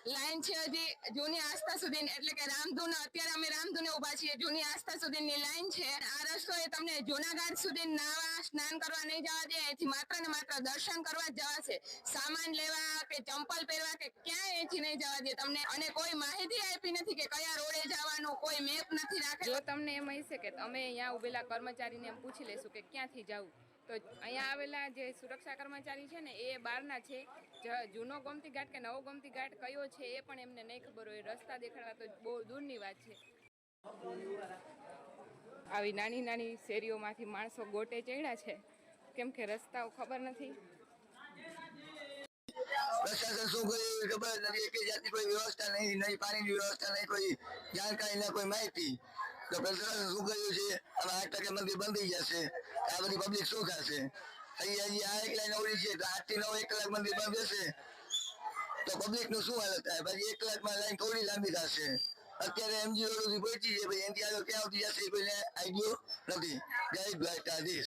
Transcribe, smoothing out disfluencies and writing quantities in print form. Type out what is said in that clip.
Line છે હજી જૂની આસ્થા સુધી, એટલે કે રામધૂન, અત્યારે અમે રામધૂને ઉભા છીએ, જૂની આસ્થા સુધીની લાઈન છે. આ રસ્તો એ તમને જૂનાગઢ સુધી નાવા સ્નાન કરવા નહીં જવા દે, અહીંથી માત્ર ને માત્ર દર્શન કરવા જ જવાશે. સામાન લેવા કે ચંપલ પહેરવા કે ક્યાંય અહીંથી નહીં જવા દે તમને. અને કોઈ માહિતી આપી નથી કે કયા રોડે જવાનું, કોઈ મેપ નથી રાખેલો. જો તમને એમ હશે કે અમે અહીંયા ઉભેલા કર્મચારીને એમ પૂછી લેશું કે ક્યાંથી જવું, તો અહીંયા આવેલા જે સુરક્ષા કર્મચારી છે ને એ બહારના છે. જૂનો ગોમતી ઘાટ કે નવો ગોમતી ઘાટ કયો છે એ પણ એમને નહીં ખબર હોય. રસ્તા દેખાડવા તો બહુ દૂરની વાત છે. આવી નાની નાની શેરીઓમાંથી માણસો ગોટે ચડ્યા છે, કેમ કે રસ્તાઓ ખબર નથી. પ્રશાસન શું કર્યું ખબર નથી. એક જાતની કોઈ વ્યવસ્થા નહીં, નહીં પાણીની વ્યવસ્થા, નહીં કોઈ જાણકારી, ના કોઈ માહિતી. તો પ્રશાસન શું કર્યું છે, હવે 8% મંદિર બંધ થઈ જશે, આ બધી પબ્લિક શું થશે? હજી આ એક લાઈન ઓળી છે તો 8 થી 9 1 કલાક મંદિર બંધ રહેશે તો પબ્લિક નું શું હાલત થાય? પછી 1 કલાકમાં લાઈન થોડી લાંબી થશે. અત્યારે એમજી રોડ સુધી પહોંચી છે, ભાઈ એનાથી આગળ ક્યાં આવતી જશે કોઈને આઈડિયો નથી. જય દ્વારકાધીશ.